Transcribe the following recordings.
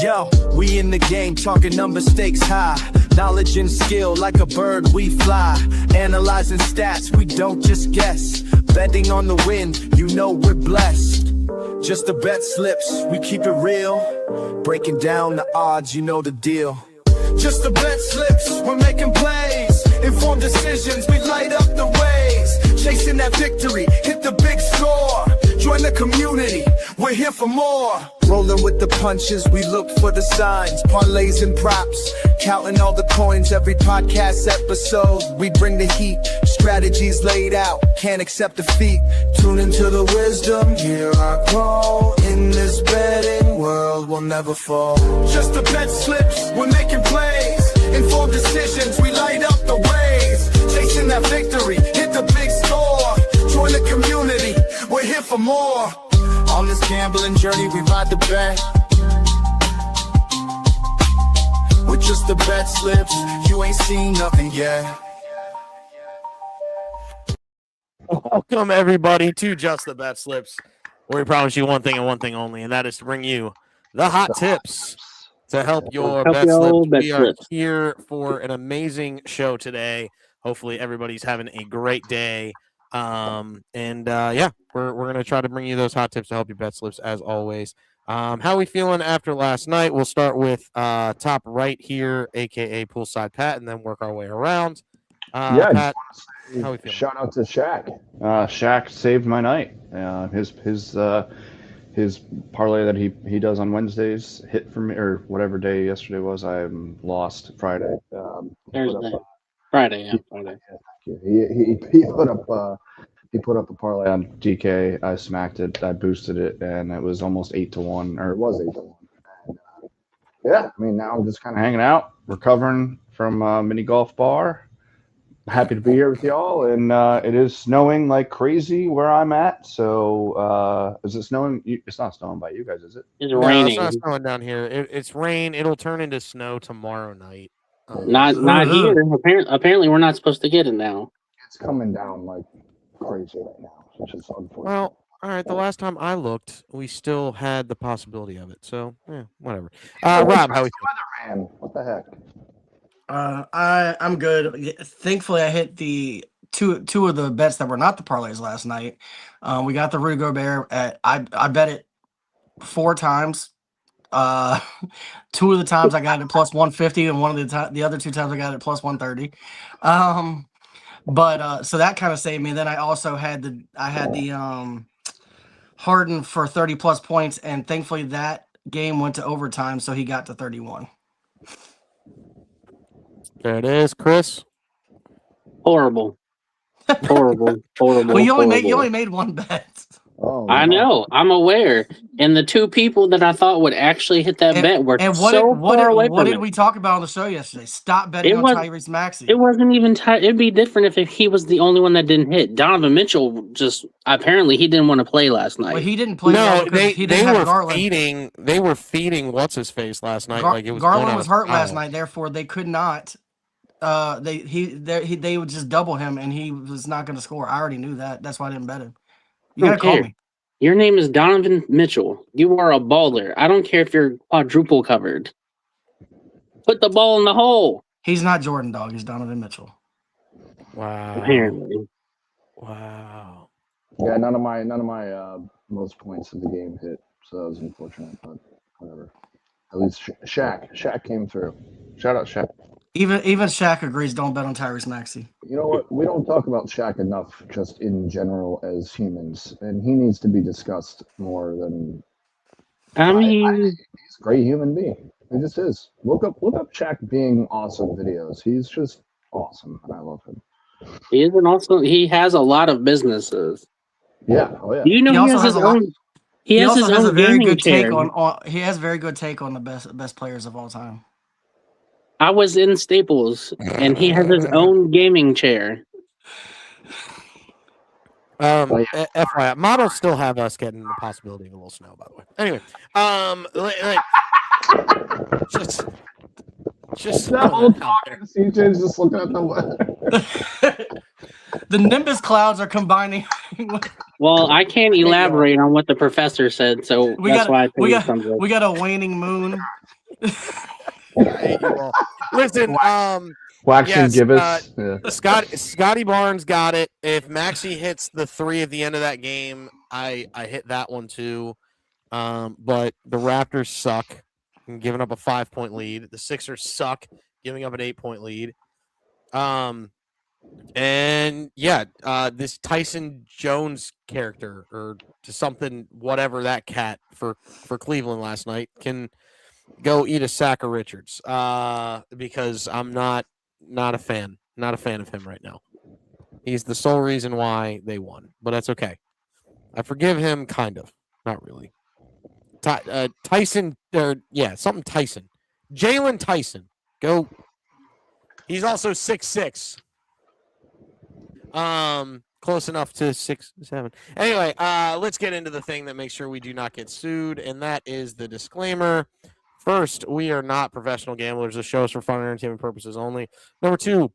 Yo, we in the game talking number stakes high. Knowledge and skill like a bird we fly. Analyzing stats, we don't just guess. Betting on the win, you know we're blessed. Just the bet slips, we keep it real. Breaking down the odds, you know the deal. Just the bet slips, we're making plays. Informed decisions, we light up the ways. Chasing that victory, hit the big score. Join the community, we're here for more. Rolling with the punches, we look for the signs. Parlays and props, counting all the coins. Every podcast episode, we bring the heat. Strategies laid out, can't accept defeat. Tune into the wisdom, hear our call. In this betting world, we'll never fall. Just the bet slips, we're making plays. Informed decisions, we light up the ways. Chasing that victory, hit the big score. Join the community, we're here for more. On this gambling journey, we ride the bet. With just the bet slips, you ain't seen nothing yet. Welcome, everybody, to Just the Bet Slips, where we promise you one thing and one thing only, and that is to bring you the hot tips to help your bet slips. We are here for an amazing show today. Hopefully, everybody's having a great day. Yeah, we're going to try to bring you those hot tips to help your bet slips as always. How are we feeling after last night? We'll start with top right here, aka Poolside Pat, and then work our way around. Pat, how we feeling? Shout out to Shaq. Shaq saved my night. His parlay that he does on Wednesdays hit for me, or whatever day yesterday was. I lost Friday. Friday. Friday. He put up a parlay on DK. I smacked it. I boosted it, and it was almost 8-1, or it was 8-1. And, yeah, I mean, now I'm just kind of hanging out, recovering from mini golf bar. Happy to be here with y'all, and it is snowing like crazy where I'm at. So, is it snowing? It's not snowing by you guys, is it? It's raining. It's not snowing down here. It's rain. It'll turn into snow tomorrow night. Not here. Apparently, we're not supposed to get it now. It's coming down like crazy right now, which is unfortunate. Well, all right. The last time I looked, we still had the possibility of it. So, yeah, whatever. Rob, how are you feeling? Man, what the heck? I'm good. Thankfully, I hit the two of the bets that were not the parlays last night. We got the Rudy Gobert at I bet it 4 times. 2 of the times I got it plus 150, and one of the other 2 times I got it plus 130. So that kind of saved me. Then I also had the Harden for 30 plus points, and thankfully that game went to overtime, so he got to 31. There it is, Chris. Horrible. Well, you only made 1 bet. Oh, I know. I'm aware. And the 2 people that I thought would actually hit that bet were so far away from it. What did we talk about on the show yesterday? Stop betting on Tyrese Maxey. It wasn't even it'd be different if he was the only one that didn't hit. Donovan Mitchell just apparently he didn't want to play last night. Well, he didn't play. No, they were feeding what's his face last night. Like it was Garland was hurt last night, therefore they could not. They would just double him, and he was not going to score. I already knew that. That's why I didn't bet him. You gotta call me. Your name is Donovan Mitchell. You are a baller. I don't care if you're quadruple covered. Put the ball in the hole. He's not Jordan, dog. He's Donovan Mitchell. Wow. Apparently. Wow. Yeah, none of my most points of the game hit, so that was unfortunate. But whatever. At least Shaq came through. Shout out Shaq. Even Shaq agrees. Don't bet on Tyrese Maxey. You know what? We don't talk about Shaq enough, just in general as humans, and he needs to be discussed more than. He's a great human being. He just is. Look up Shaq being awesome videos. He's just awesome, and I love him. He has a lot of businesses. Yeah. Oh yeah. You know, he has his own. He has his own gaming chair. He has a very good take on the best players of all time. I was in Staples, and he has his own gaming chair. FYI, models still have us getting the possibility of a little snow, by the way. Anyway, just that whole talking to CJ is just looking at the weather. The Nimbus clouds are combining. Well, I can't elaborate on what the professor said, so that's why I think it's something. We got a waning moon. I hate you all. Listen, Waxing yes, gibbous. Yeah. Scotty Barnes got it. If Maxey hits the 3 at the end of that game, I hit that one too. But the Raptors suck, giving up a 5-point lead. The Sixers suck, giving up an 8-point lead. And yeah, this Tyson Jones character or something, whatever that cat for Cleveland last night can go eat a sack of Richards. Because I'm not a fan of him right now. He's the sole reason why they won, but that's okay. I forgive him, kind of, not really. Tyson, something Tyson, Jalen Tyson, go. He's also 6'6". Close enough to 6'7". Anyway, let's get into the thing that makes sure we do not get sued, and that is the disclaimer. First, we are not professional gamblers. The show is for fun and entertainment purposes only. Number 2,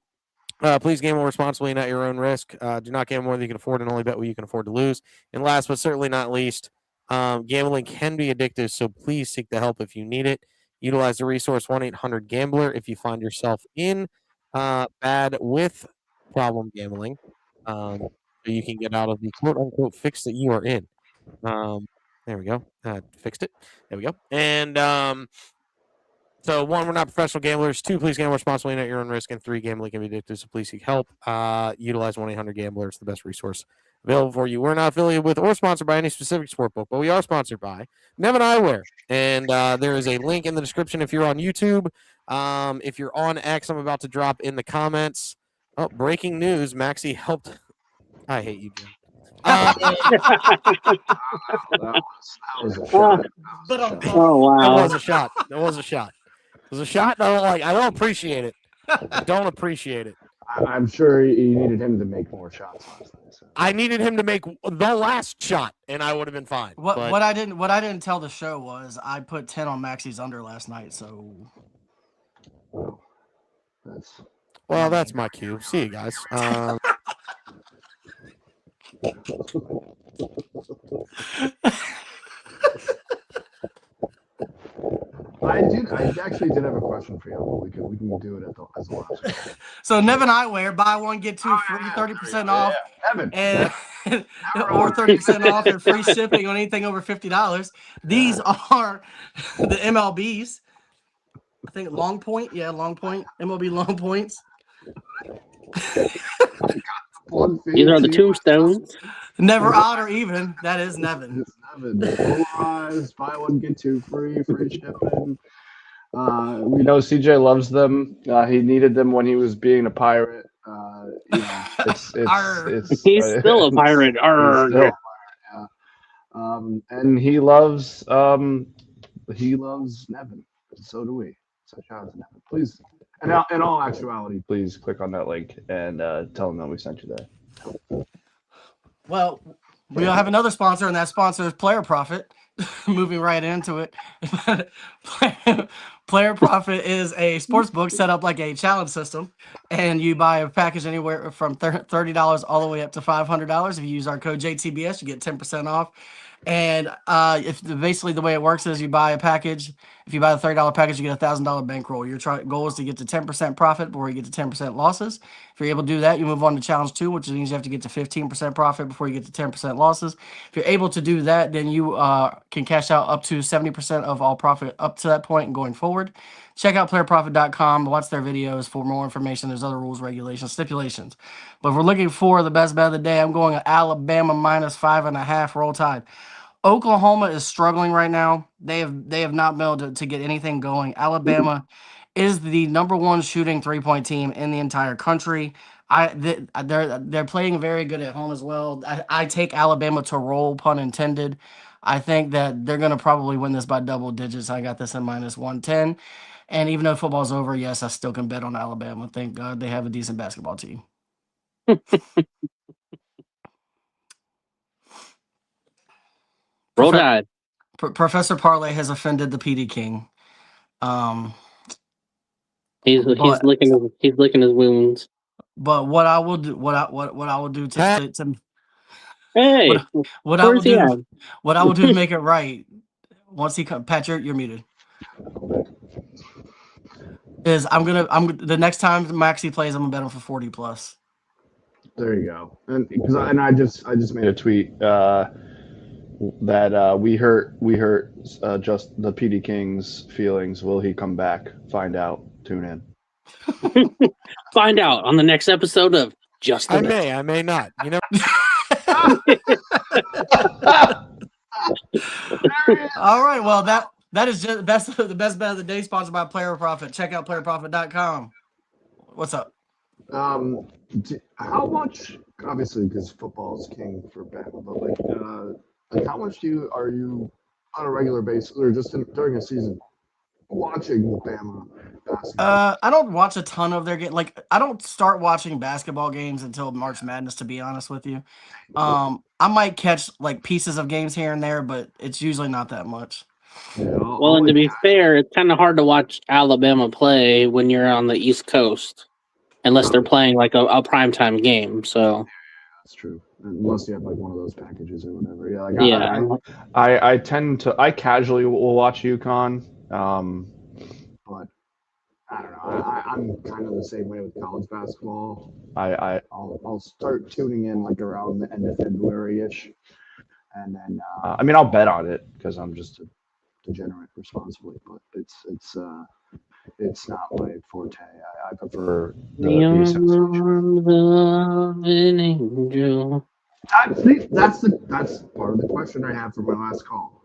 please gamble responsibly and at your own risk. Do not gamble more than you can afford and only bet what you can afford to lose. And last but certainly not least, gambling can be addictive, so please seek the help if you need it. Utilize the resource 1-800-GAMBLER if you find yourself in bad with problem gambling. So you can get out of the quote-unquote fix that you are in. There we go. Fixed it. There we go. And so 1, we're not professional gamblers. 2, please gamble responsibly and at your own risk. And 3, gambling can be addictive, so please seek help. Utilize 1-800-GAMBLER. It's the best resource available for you. We're not affiliated with or sponsored by any specific sportbook, but we are sponsored by Neven Eyewear. And there is a link in the description if you're on YouTube. If you're on X, I'm about to drop in the comments. Oh, breaking news. Maxey helped. I hate you, Jim. That was a shot. Oh wow! That was a shot. It was a shot. I don't appreciate it. I don't appreciate it. I'm sure you needed him to make more shots last night. So. I needed him to make the last shot, and I would have been fine. What I didn't tell the show was I put 10 on Maxey's under last night. So. That's my cue. See you guys. I actually did have a question for you. We can do it as a last. So Neven Eyewear, buy one get two free, 30% off, and or 30% off and free shipping on anything over $50. These are the MLBs. I think Long Point, MLB Long Points. These are the tombstones. Never odd or even. That is Neven. It's Neven. Polarized, buy one get two free shipping. We know CJ loves them. He needed them when he was being a pirate. He's still a pirate. And he loves Neven. So do we. So shout out to Neven. Please. And in all actuality, please click on that link and tell them that we sent you there. Well, we have another sponsor, and that sponsor is Player Profit. Moving right into it. Player Profit is a sports book set up like a challenge system, and you buy a package anywhere from $30 all the way up to $500. If you use our code JTBS, you get 10% off. And if basically the way it works is you buy a package. If you buy the $30 package, you get a $1,000 bankroll. Your goal is to get to 10% profit before you get to 10% losses. If you're able to do that, you move on to challenge 2, which means you have to get to 15% profit before you get to 10% losses. If you're able to do that, then you can cash out up to 70% of all profit up to that point and going forward. Check out playerprofit.com. Watch their videos for more information. There's other rules, regulations, stipulations. But if we're looking for the best bet of the day, I'm going Alabama -5.5 roll tide. Oklahoma is struggling right now. They have not been able to get anything going. Alabama is the #1 shooting 3-point team in the entire country. They're playing very good at home as well. I take Alabama to roll, pun intended. I think that they're going to probably win this by double digits. I got this in -110. And even though football's over, yes, I still can bet on Alabama. Thank God they have a decent basketball team. Roll Tide. Professor Parlay has offended the PD King. He's licking his wounds. But what I will do, what I will do Pat. to Hey, what I will where's he do, at? what I will do to make it right. Once he comes, Pat, you're muted. Is I'm the next time Maxi plays, I'm gonna bet him for 40 plus. There you go. And because I just made a tweet that we hurt just the PD King's feelings. Will he come back? Find out. Tune in. Find out on the next episode of Just a Bet. I may not. You know. All right, well that is just the best bet of the day, sponsored by Player Profit. Check out playerprofit.com. What's up? How much? Obviously, because football is king for Bama, but like how much are you on a regular basis or just during a season watching Bama basketball? I don't watch a ton of their game. Like, I don't start watching basketball games until March Madness, to be honest with you. I might catch like pieces of games here and there, but it's usually not that much. Yeah, Well, and to be fair, it's kind of hard to watch Alabama play when you're on the East Coast, unless they're playing like a primetime game. So that's true. Unless you have like one of those packages or whatever. Yeah, like yeah. I casually will watch UConn, but I don't know. I'm kind of the same way with college basketball. I'll start tuning in like around the end of February-ish, and then I mean I'll bet on it because I'm just a degenerate responsibly, but it's not my forte. I prefer the angel. That's part of the question I have for my last call.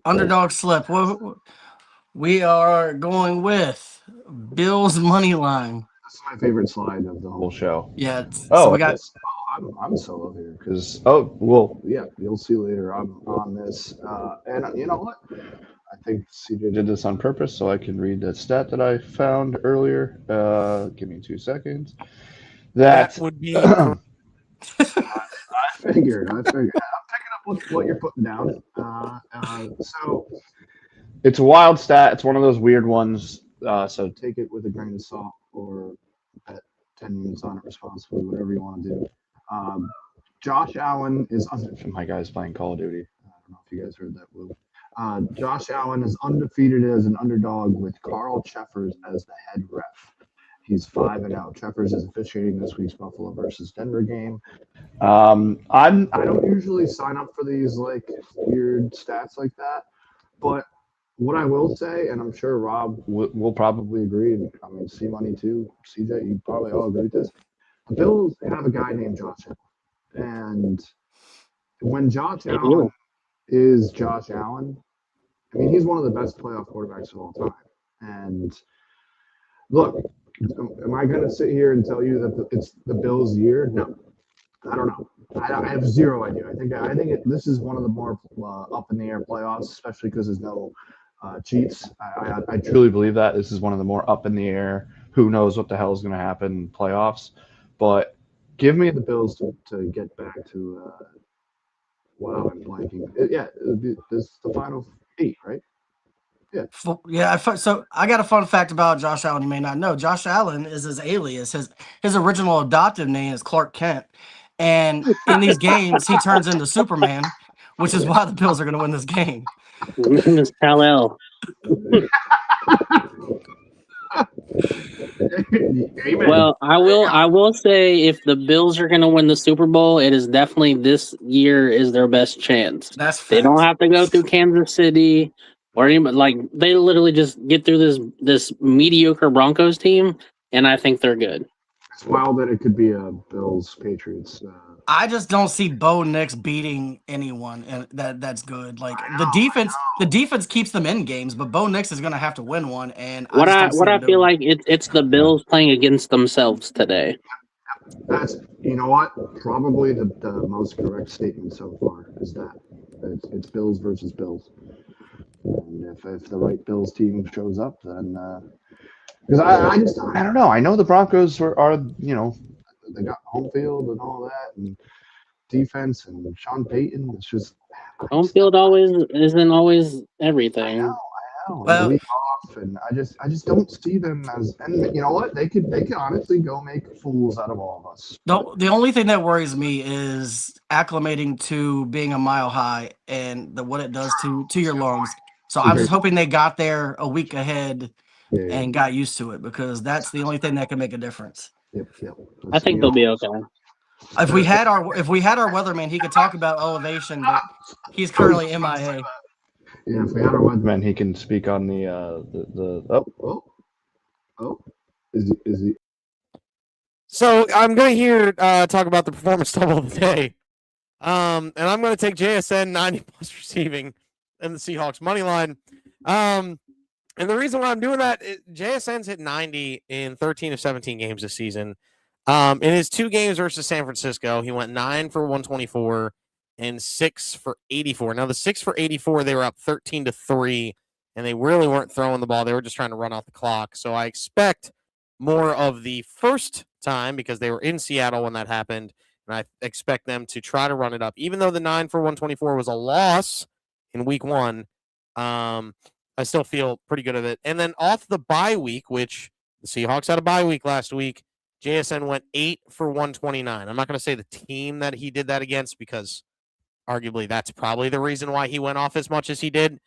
Underdog slip. We are going with Bills money line. That's my favorite slide of the whole show. Yeah. So we got. I'm solo here because you'll see later. I'm on this, and you know what? I think CJ did this on purpose so I can read the stat that I found earlier. Give me 2 seconds. That would be. I figured. I'm picking up what you're putting down. So it's a wild stat. It's one of those weird ones. So take it with a grain of salt or bet 10 minutes on it responsibly, whatever you want to do. Josh Allen is my guy's playing Call of Duty. I don't know if you guys heard that move. Josh Allen is undefeated as an underdog with Carl Cheffers as the head ref. He's 5-0. Cheffers is officiating this week's Buffalo versus Denver game. I don't usually sign up for these like weird stats like that, but what I will say, and I'm sure Rob will probably agree, and I mean C Money too, CJ, you probably all agree with this. The Bills have a guy named Josh Allen, and when Josh Allen is Josh Allen, I mean he's one of the best playoff quarterbacks of all time. And look, am I going to sit here and tell you that it's the Bills' year? No, I don't know. I have zero idea. I think this is one of the more up in the air playoffs, especially because there's no cheats. I truly believe that this is one of the more up in the air. Who knows what the hell is going to happen in playoffs? But give me the Bills to get back to. Wow, I'm blanking. This is the final 8, right? Yeah. Yeah. So I got a fun fact about Josh Allen you may not know. Josh Allen is his alias. His original adoptive name is Clark Kent. And in these games, he turns into Superman, which is why the Bills are going to win this game. His name is Kal-El. Well, I will say if the Bills are going to win the Super Bowl, it is definitely this year is their best chance. They don't have to go through Kansas City or anybody. Like they literally just get through this mediocre Broncos team, and I think they're good. It's wild that it could be a Bills Patriots. I just don't see Bo Nix beating anyone, and that's good. Like the defense keeps them in games, but Bo Nix is going to have to win one. And what I feel like it's the Bills playing against themselves today. That's you know what probably the most correct statement so far is that it's Bills versus Bills, and if the right Bills team shows up, then because I don't know. I know the Broncos are they got home field and all that, and defense and Sean Payton. It's just home field isn't always everything. I know. Well, tough, and I just don't see them as. And you know what? They could honestly go make fools out of all of us. The only thing that worries me is acclimating to being a mile high and what it does to your lungs. So I'm just hoping they got there a week ahead and got used to it, because that's the only thing that can make a difference. Yep. I think they'll be okay. If we had our weatherman, he could talk about elevation, but he's currently MIA. Yeah, if we had our weatherman, he can speak on the is he? So I'm going to talk about the performance double of the day. And I'm going to take JSN 90 plus receiving and the Seahawks money line. And the reason why I'm doing that, JSN's hit 90 in 13 of 17 games this season. In his 2 games versus San Francisco, he went 9 for 124 and 6 for 84. Now the 6 for 84, they were up 13-3, and they really weren't throwing the ball. They were just trying to run out the clock. So I expect more of the first time, because they were in Seattle when that happened, and I expect them to try to run it up. Even though the 9 for 124 was a loss in week 1, I still feel pretty good of it. And then off the bye week, which the Seahawks had a bye week last week, JSN went 8 for 129. I'm not going to say the team that he did that against, because arguably that's probably the reason why he went off as much as he did.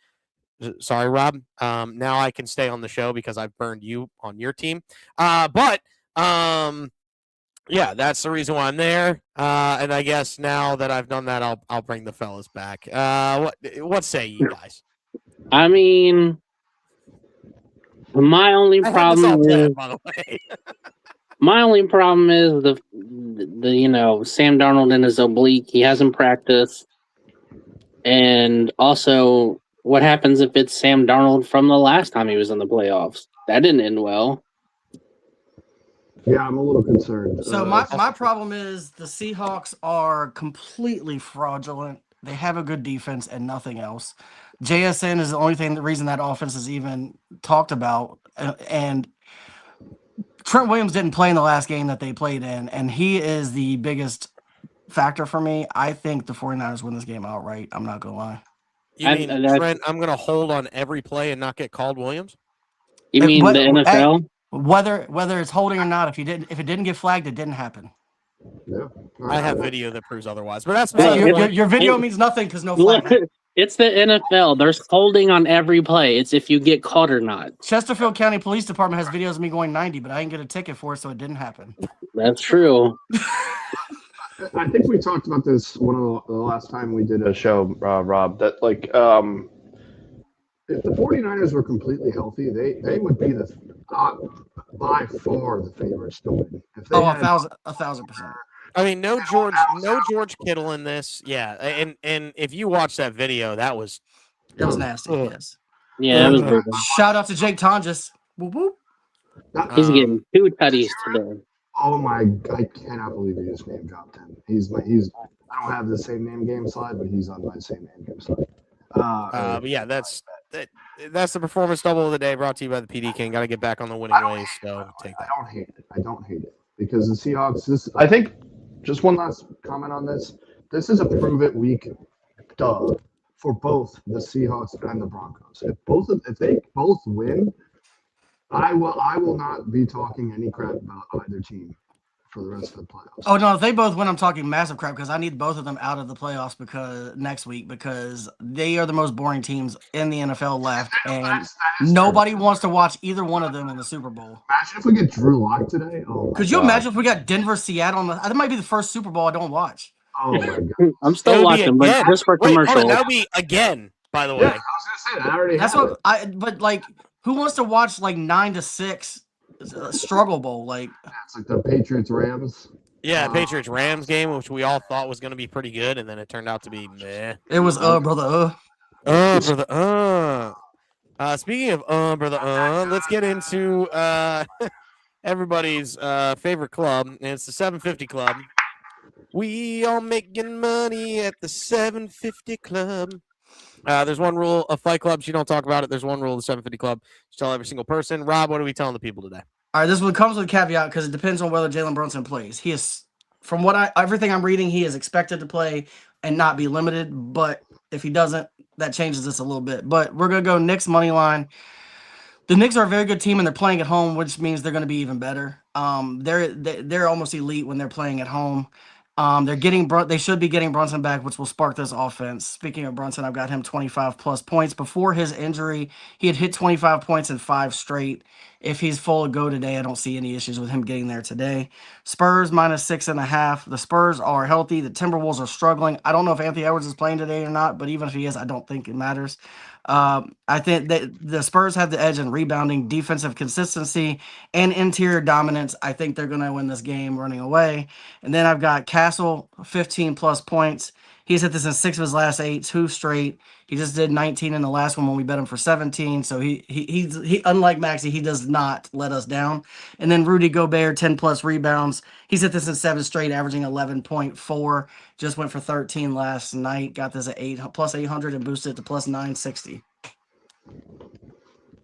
Sorry, Rob. Now I can stay on the show because I've burned you on your team. But yeah, that's the reason why I'm there. And I guess now that I've done that, I'll bring the fellas back. What say you guys? I mean, my only problem is, by the way. my only problem is the Sam Darnold and his oblique. He hasn't practiced, and also what happens if it's Sam Darnold from the last time he was in the playoffs? That didn't end well. Yeah, I'm a little concerned. So my problem is the Seahawks are completely fraudulent. They have a good defense and nothing else. JSN is the only the reason that offense is even talked about. And Trent Williams didn't play in the last game that they played in, and he is the biggest factor for me. I think the 49ers win this game outright. I'm not going to lie. You mean Trent, I'm going to hold on every play and not get called Williams? You mean the NFL? Whether it's holding or not, if it didn't get flagged, it didn't happen. Yeah. I have video that proves otherwise, but that's your video means nothing because no flag. It's the NFL. There's holding on every play. It's if you get caught or not. Chesterfield County Police Department has videos of me going 90, but I didn't get a ticket for it, so it didn't happen. That's true. I think we talked about this one of the last time we did a show, Rob, that like if the 49ers were completely healthy, they would be by far the favorites to win. If they 1,000%. I mean, no George Kittle in this. Yeah, and if you watch that video, that was nasty. Yes. Yeah, that was brutal. Shout out to Jake Tonjes. Whoop, whoop. He's getting 2 tutties today. Oh my! I cannot believe he just name dropped him. He's. I don't have the same name game slide, but he's on my same name game slide. But yeah, that's the performance double of the day, brought to you by the PD King. Got to get back on the winning ways. So take that. I don't hate it because the Seahawks. I think. Just one last comment on this. This is a prove-it week, for both the Seahawks and the Broncos. If they both win, I will not be talking any crap about either team for the rest of the playoffs. Oh no, if they both win, I'm talking massive crap because I need both of them out of the playoffs next week because they are the most boring teams in the NFL left, and nobody wants to watch either one of them in the Super Bowl. Imagine if we get Drew Lock today. Could you imagine if we got Denver, Seattle? That might be the first Super Bowl I don't watch. Oh my god! I'm still watching, but just for commercials. That would be again, by the way. Yeah, I was gonna say that already. That's what But like, who wants to watch like 9-6 struggle bowl? Like it's like the Patriots Rams. Yeah, Patriots Rams game, which we all thought was going to be pretty good, and then it turned out to be meh. It was brother. Speaking of brother, let's get into everybody's favorite club, and it's the 750 Club. We all making money at the 750 Club. There's one rule of Fight Clubs. You don't talk about it. There's one rule of the 750 Club. You tell every single person. Rob, what are we telling the people today? All right, this one comes with a caveat because it depends on whether Jalen Brunson plays. He is, from what everything I'm reading, he is expected to play and not be limited. But if he doesn't, that changes this a little bit. But we're gonna go Knicks money line. The Knicks are a very good team, and they're playing at home, which means they're going to be even better. They're almost elite when they're playing at home. They should be getting Brunson back, which will spark this offense. Speaking of Brunson, I've got him 25 plus points. Before his injury, he had hit 25 points in 5 straight. If he's full to go today, I don't see any issues with him getting there today. Spurs -6.5. The Spurs are healthy. The Timberwolves are struggling. I don't know if Anthony Edwards is playing today or not, but even if he is, I don't think it matters. I think that the Spurs have the edge in rebounding, defensive consistency, and interior dominance. I think they're going to win this game running away. And then I've got Castle, 15 plus points. He's hit this in 6 of his last 8, 2 straight. He just did 19 in the last one when we bet him for 17. So he unlike Maxey, he does not let us down. And then Rudy Gobert, 10 plus rebounds. He's hit this in 7 straight, averaging 11.4. Just went for 13 last night. Got this at plus 800 and boosted it to plus 960.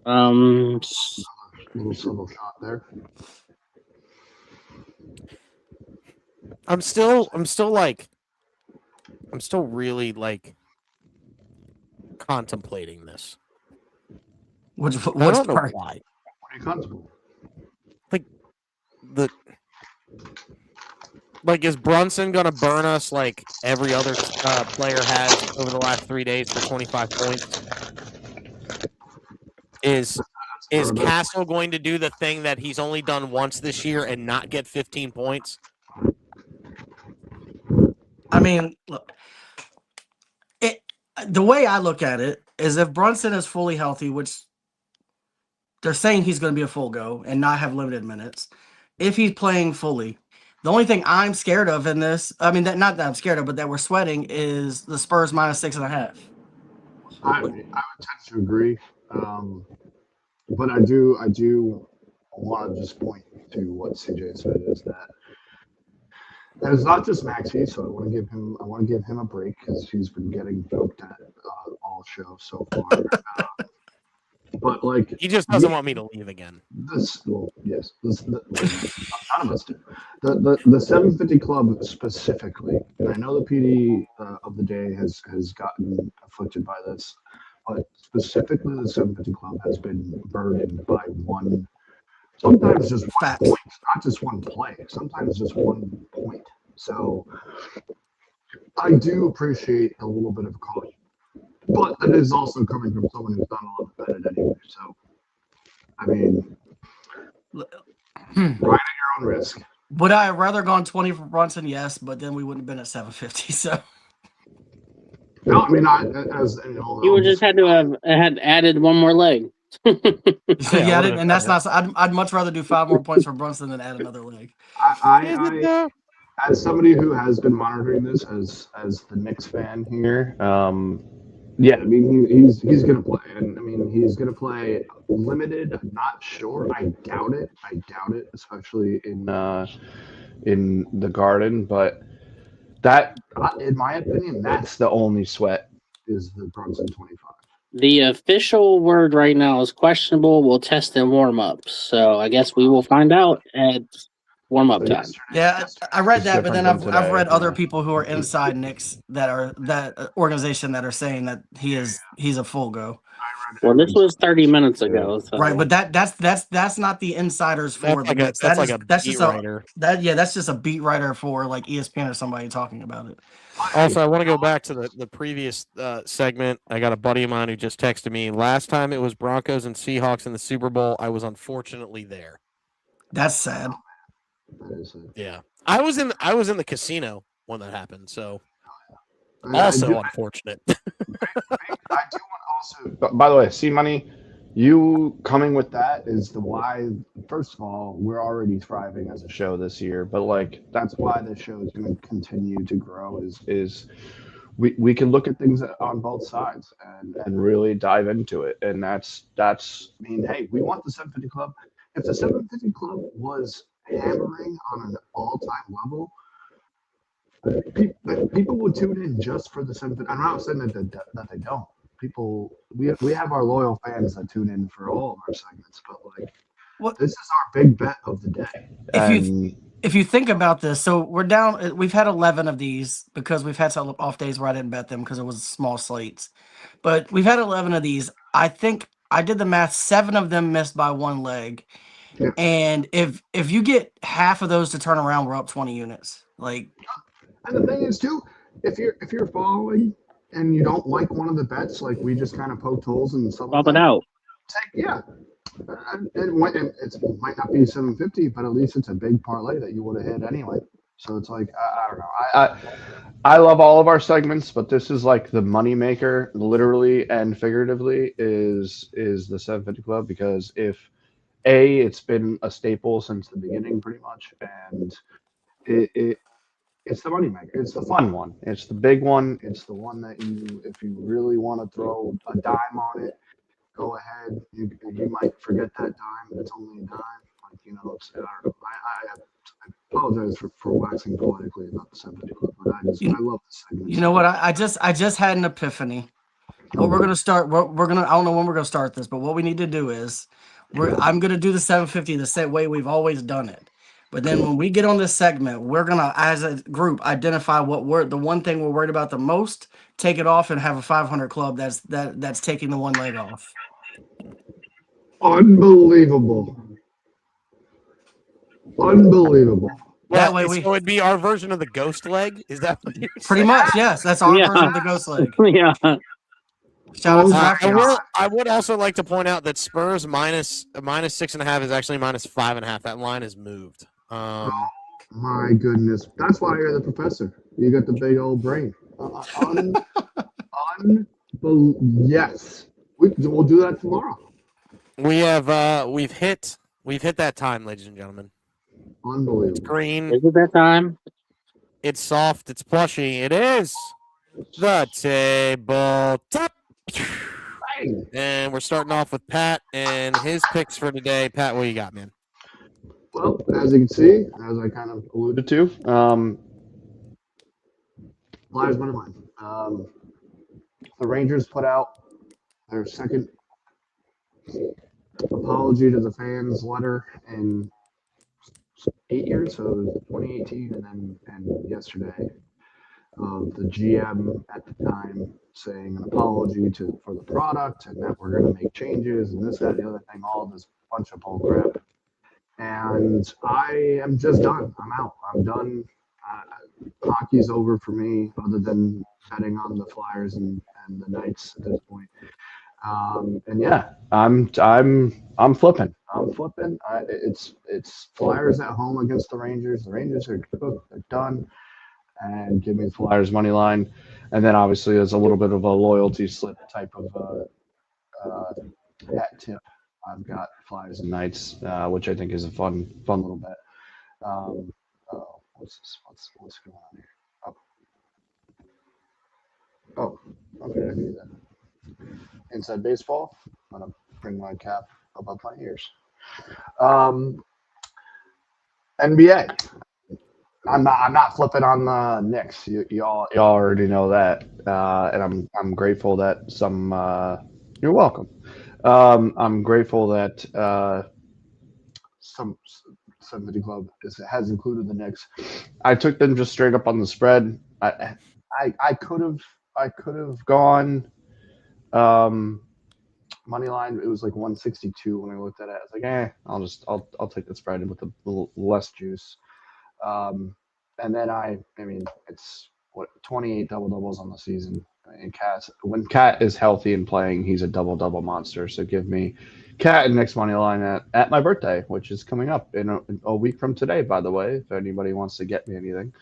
Little subtle shot there. I'm still really like contemplating this. What's I don't know part? why. What are you contemplating? Is Brunson gonna burn us like every other player has over the last 3 days for 25 points? Is Castle going to do the thing that he's only done once this year and not get 15 points? I mean, look, the way I look at it is if Brunson is fully healthy, which they're saying he's going to be a full go and not have limited minutes, if he's playing fully, the only thing I'm scared of in this, I mean, not that I'm scared of, but that we're sweating is the Spurs -6.5. I would tend to agree, but I do want to just point to what CJ said is that. And it's not just Maxey, so I want to give him a break because he's been getting poked at all show so far. But like he just doesn't want me to leave again. None of us do. The 750 Club specifically, and I know the PD of the day has gotten afflicted by this, but specifically the 750 Club has been burdened by one. Sometimes just one point, not just one play. Sometimes just 1 point. So I do appreciate a little bit of caution, but it is also coming from someone who's done a lot of betting anyway. So I mean, right at your own risk. Would I have rather gone 20 for Brunson? Yes, but then we wouldn't have been at 750. So. No, I mean, you would just had to have added one more leg. And that's not. I'd much rather do 5 more points for Brunson than add another leg. I as somebody who has been monitoring this as the Knicks fan here, yeah, I mean he's gonna play, and I mean he's gonna play limited. I'm not sure. I doubt it, especially in the Garden. But that, in my opinion, that's the only sweat is the Brunson 25. The official word right now is questionable. We'll test in warm-ups. So I guess we will find out at warm-up time. Yeah, I read that, but then I've read other people who are inside Knicks that organization that are saying that he's a full go. Well, this was 30 minutes ago. So. Right, but that's not the insiders for the Knicks. That's just a beat writer for like ESPN or somebody talking about it. Also, I want to go back to the previous segment. I got a buddy of mine who just texted me. Last time it was Broncos and Seahawks in the Super Bowl. I was unfortunately there. That's sad. Yeah, I was in the casino when that happened. So also unfortunate. I do want also. By the way, C-Money, you coming with that is the why. First of all, we're already thriving as a show this year, but like that's why the show is going to continue to grow. Is we can look at things on both sides and really dive into it, and that's. I mean, hey, we want the 750 Club. If the 750 Club was hammering on an all-time level, people would tune in just for the 750. I'm not saying that they don't. People, we have our loyal fans that tune in for all of our segments, but like, this is our big bet of the day. If you think about this, so we're down. We've had 11 of these because we've had some off days where I didn't bet them because it was small slates. But we've had 11 of these. I think I did the math. 7 of them missed by 1 leg, Yeah. and if you get half of those to turn around, we're up 20 units. Like, and the thing is too, if you're following and you don't like one of the bets, like we just kind of poked holes in some of Swap it them. out. Yeah, it might not be 750, but at least it's a big parlay that you would have hit anyway. So it's like I don't know. I love all of our segments, but this is like the moneymaker, literally and figuratively, is the 750 Club, because if it's been a staple since the beginning, pretty much, and it's the moneymaker. It's the fun one. It's the big one. It's the one that if you really want to throw a dime on it, go ahead. You might forget that dime, but it's only a dime. Like, I don't know. I apologize for waxing poetically about the 750 Club, but I love this segment. you know what? I just had an epiphany. What we're gonna start. We're gonna. I don't know when we're gonna start this, but what we need to do is, I'm gonna do the 750 the same way we've always done it. But then when we get on this segment, we're gonna, as a group, identify the one thing we're worried about the most, take it off, and have a 500 club that's taking the 1 leg off. Unbelievable. Unbelievable. That way we so it'd be our version of the ghost leg. Is that what you're pretty saying? much, yes. That's our Yeah. version of the ghost leg. Yeah. Shout out to Oh, DraftKings. I would also like to point out that Spurs minus 6.5 is actually minus 5.5. That line is moved. My goodness. That's why you're the professor. You got the big old brain. Yes. We'll do that tomorrow. We've hit that time, ladies and gentlemen. Unbelievable. It's green. Is it that time? It's soft. It's plushy. It is the tabletop. And we're starting off with Pat and his picks for today. Pat, what you got, man? Well, as you can see, as I kind of alluded to, Flyers money line. The Rangers put out their second apology to the fans letter in 8 years, so it was 2018 and yesterday. The GM at the time saying an apology for the product and that we're going to make changes and this, that, the other thing, all this bunch of bull crap. And I am just done. I'm out. I'm done. Hockey's over for me, other than betting on the Flyers and the Knights at this point. And yeah, I'm flipping. I'm flipping. It's Flyers at home against the Rangers. The Rangers are cooked. They're done. And give me the Flyers money line. And then obviously there's a little bit of a loyalty slip type of hat tip. I've got Flyers and Knights, which I think is a fun little bet. What's going on here? Oh, okay, I knew that. Inside baseball. I'm gonna bring my cap above my ears. NBA. I'm not flipping on the Knicks. Y'all already know that, and I'm grateful that some. You're welcome. I'm grateful that some 70 Club has included the Knicks. I took them just straight up on the spread. I could have gone money line. It was like 162 when I looked at it. I was like, I'll take the spread with a little less juice. And then I mean, it's 28 double doubles on the season. And when Cat is healthy and playing, he's a double monster. So give me Cat and Knicks money line at my birthday, which is coming up in a week from today, by the way. If anybody wants to get me anything,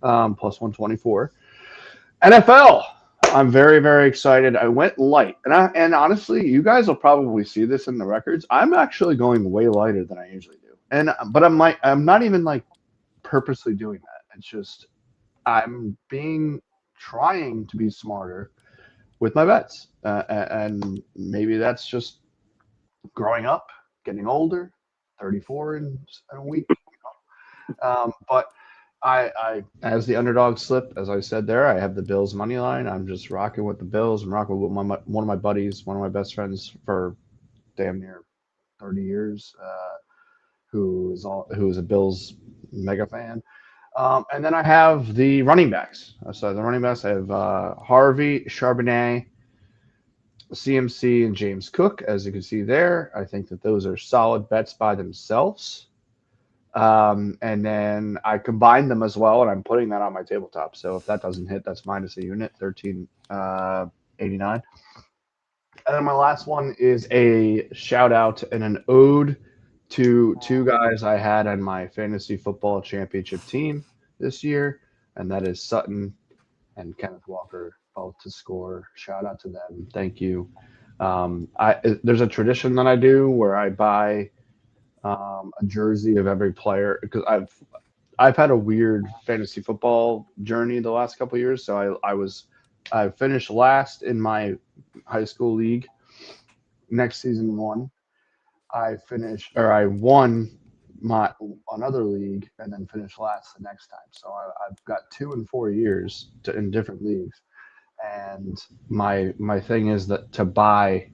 plus 124. NFL. I'm very, very excited. I went light, and honestly, you guys will probably see this in the records. I'm actually going way lighter than I usually do, but I'm not even like purposely doing that. It's just I'm trying to be smarter with my bets, and maybe that's just growing up, getting older, 34 in a week. But I as the underdog slip, as I said there, I have the Bills money line. I'm just rocking with the Bills. I'm rocking with one of my buddies, one of my best friends for damn near 30 years, who is a Bills mega fan. And then I have the running backs. So the running backs, I have Harvey, Charbonnet, CMC and James Cook, as you can see there. I think that those are solid bets by themselves. And then I combined them as well, and I'm putting that on my tabletop. So if that doesn't hit, that's minus a unit, 1389. And then my last one is a shout out and an ode to two guys I had on my fantasy football championship team this year, and that is Sutton and Kenneth Walker, both to score. Shout out to them. Thank you. There's a tradition that I do where I buy a jersey of every player, because I've had a weird fantasy football journey the last couple of years. So I finished last in my high school league. Next season I won my another league and then finished last the next time. So I've got 2 and 4 years in different leagues, and my thing is that to buy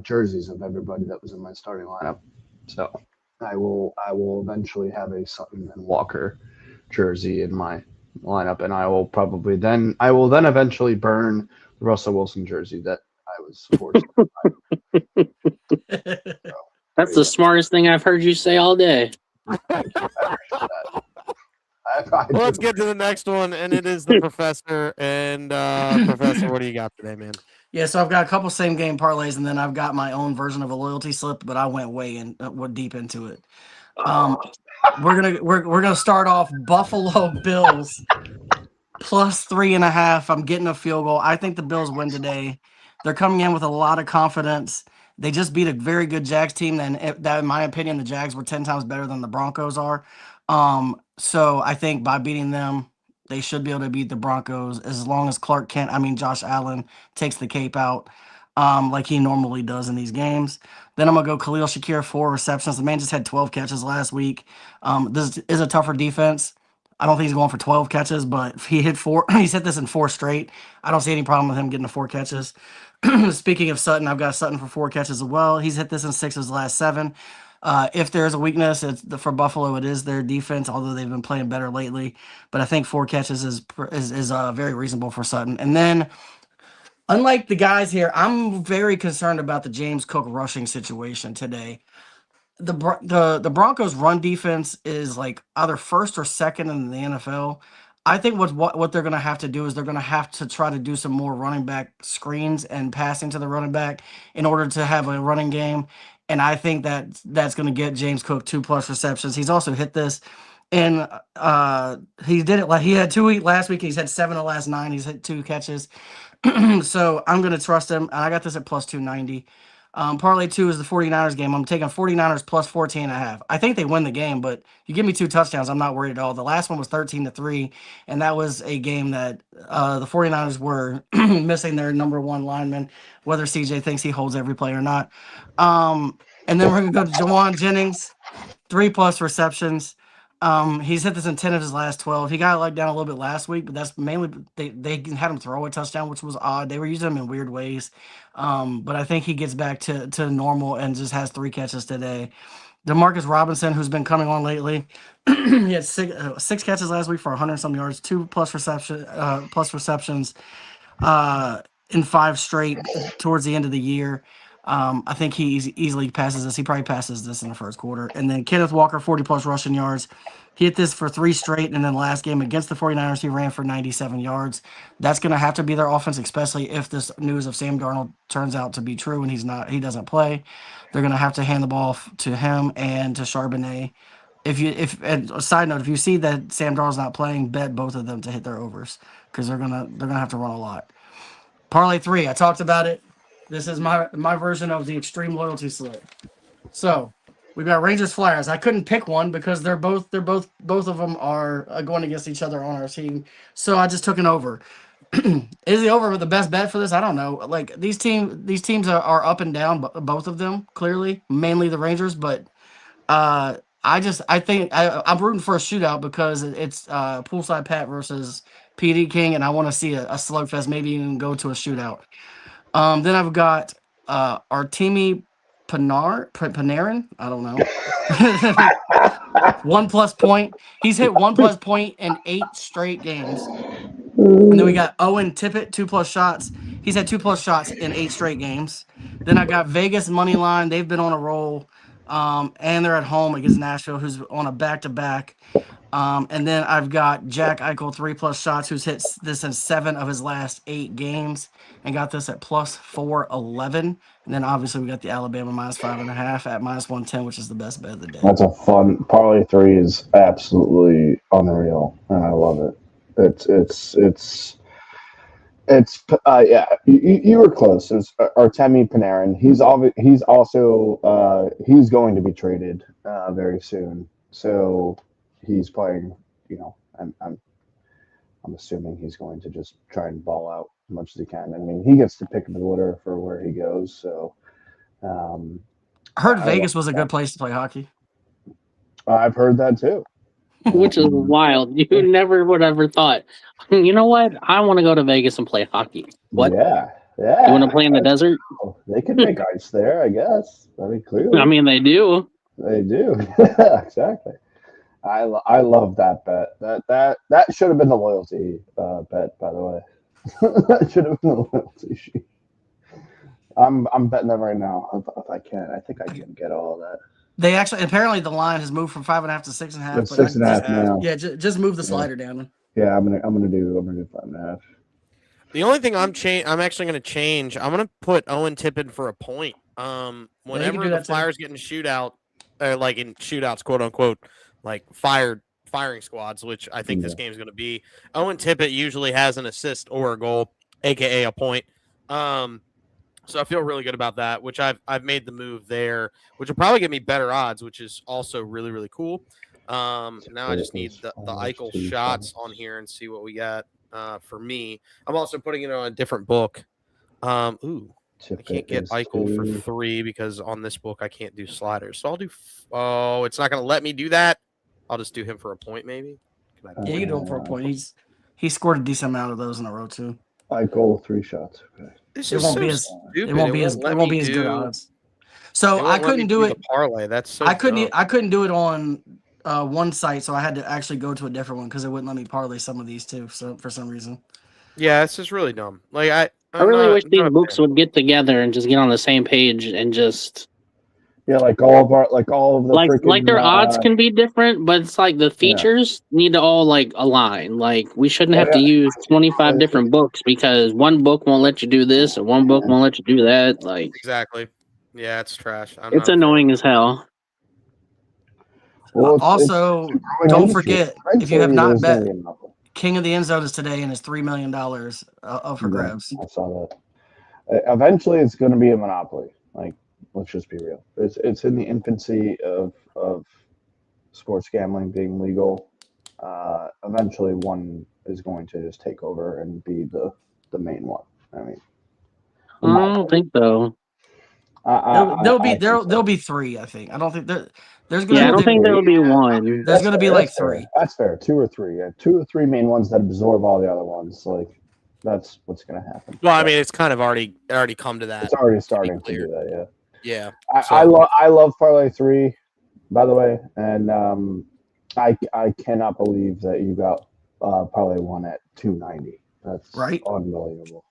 jerseys of everybody that was in my starting lineup. So I will eventually have a Sutton and Walker jersey in my lineup, and I will then eventually burn the Russell Wilson jersey that I was forced to buy. So, that's the smartest thing I've heard you say all day. Let's get to the next one, and it is the Professor. And Professor, what do you got today, man? Yeah, so I've got a couple same game parlays, and then I've got my own version of a loyalty slip, but I went deep into it. We're gonna start off Buffalo Bills plus 3.5. I'm getting a field goal. I think the Bills win today. They're coming in with a lot of confidence. They just beat a very good Jags team, and that, in my opinion, the Jags were 10 times better than the Broncos are. So I think by beating them, they should be able to beat the Broncos as long as Josh Allen takes the cape out like he normally does in these games. Then I'm going to go Khalil Shakir, 4 receptions. The man just had 12 catches last week. This is a tougher defense. I don't think he's going for 12 catches, but if he hit 4, he's hit this in 4 straight. I don't see any problem with him getting to 4 catches. Speaking of Sutton, I've got Sutton for 4 catches as well. He's hit this in 6 of his last 7. If there's a weakness, for Buffalo, it is their defense, although they've been playing better lately. But I think 4 catches is very reasonable for Sutton. And then, unlike the guys here, I'm very concerned about the James Cook rushing situation today. The Broncos' run defense is like either first or second in the NFL. I think what they're going to have to do is they're going to have to try to do some more running back screens and passing to the running back in order to have a running game. And I think that's going to get James Cook 2+ receptions. He's also hit this, and he did it like he had 2 last week. He's had 7 of the last 9. He's hit 2 catches. So I'm going to trust him. And I got this at plus 290. Parlay 2 is the 49ers game. I'm taking 49ers plus 14.5. I think they win the game, but you give me 2 touchdowns, I'm not worried at all. The last one was 13-3, and that was a game that the 49ers were missing their number 1 lineman, whether CJ thinks he holds every play or not. And then we're going to go to Jawan Jennings, 3+ receptions. He's hit this in 10 of his last 12. He got let down a little bit last week, but that's mainly they had him throw a touchdown, which was odd. They were using him in weird ways. But I think he gets back to normal and just has 3 catches today. Demarcus Robinson, who's been coming on lately, he had 6 catches last week for 100-some yards, 2+ receptions in 5 straight towards the end of the year. I think he easily passes this. He probably passes this in the first quarter. And then Kenneth Walker, 40+ rushing yards. He hit this for 3 straight, and then last game against the 49ers, he ran for 97 yards. That's going to have to be their offense, especially if this news of Sam Darnold turns out to be true and he doesn't play. They're going to have to hand the ball to him and to Charbonnet. And a side note, if you see that Sam Darnold's not playing, bet both of them to hit their overs because they're gonna have to run a lot. Parlay 3, I talked about it. This is my version of the extreme loyalty slip. So we've got Rangers Flyers. I couldn't pick one because both of them are going against each other on our team. So I just took an over. Is the over the best bet for this? I don't know. Like these teams are up and down, both of them clearly, mainly the Rangers. But I think I'm rooting for a shootout because it's Poolside Pat versus PD King, and I want to see a slugfest, maybe even go to a shootout. Then I've got Artemi Panarin. I don't know. 1+ point. He's hit 1+ point in 8 straight games. And then we got Owen Tippett, 2+ shots. He's had 2+ shots in 8 straight games. Then I got Vegas money line. They've been on a roll, and they're at home against Nashville, who's on a back-to-back. And then I've got Jack Eichel 3+ shots, who's hit this in 7 of his last 8 games, and got this at +411. And then obviously we got the Alabama -5.5 at -110, which is the best bet of the day. That's a fun parlay 3 is absolutely unreal, and I love it. It's yeah. You were close. It's Artemi Panarin. He's also he's going to be traded very soon. So he's playing. You know, I'm assuming he's going to just try and ball out as much as he can. I mean, he gets to pick the litter for where he goes. So I heard Vegas was a good place to play hockey. I've heard that too. Which is wild. You never would have ever thought, you know what? I want to go to Vegas and play hockey. What? Yeah. You want to play in the desert? They can make ice there, I guess. I mean, clearly. I mean, they do. They do. Exactly. I love that bet. That should have been the loyalty bet, by the way. That should have been the loyalty sheet. I'm betting them right now if I can. I think I can get all of that. They actually apparently the line has moved from 5.5 to 6.5. It's 6.5 now. Yeah, just move the slider down. Yeah, I'm gonna do 5.5. The only thing I'm actually gonna change. I'm gonna put Owen Tippett for a point. Whenever the Flyers get in shootout, like in shootouts, quote unquote, like firing squads, which I think this game is gonna be. Owen Tippett usually has an assist or a goal, aka a point. So I feel really good about that, which I've made the move there, which will probably give me better odds, which is also really, really cool. Now I just need the Eichel shots on here and see what we got for me. I'm also putting it on a different book. I can't get Eichel for 3 because on this book I can't do sliders. So I'll do it's not going to let me do that. I'll just do him for a point maybe. Yeah, you can do him for a point. He scored a decent amount of those in a row too. Eichel 3 shots. Okay. It won't be as good odds. So I couldn't do it. Parlay. That's so I couldn't do it on one site, so I had to actually go to a different one because it wouldn't let me parlay some of these too. So for some reason. Yeah, it's just really dumb. Like I really wish these books would get together and just get on the same page and just. Yeah, like all of the like their odds can be different, but it's like the features need to all like align. Like we shouldn't have to use 25 different books because one book won't let you do this and one book won't let you do that. Like exactly. Yeah, it's trash. It's annoying as hell. Well, also, don't forget if you have not bet, King of the End Zone is today and is $3 million up for grabs. I saw that. Eventually, it's going to be a monopoly. Like. Let's just be real. It's in the infancy of sports gambling being legal. Eventually, one is going to just take over and be the main one. I mean, I don't think so. There'll be 3. I think. I don't think there's going. Yeah, I don't think there'll be one. There's going to be like 3. That's fair. 2 or 3. Yeah, 2 or 3 main ones that absorb all the other ones. Like that's what's going to happen. Well, I mean, it's kind of already come to that. It's already starting to do that. Yeah. Yeah, I love parlay 3, by the way, and I cannot believe that you got parlay 1 at 290. That's right, unbelievable,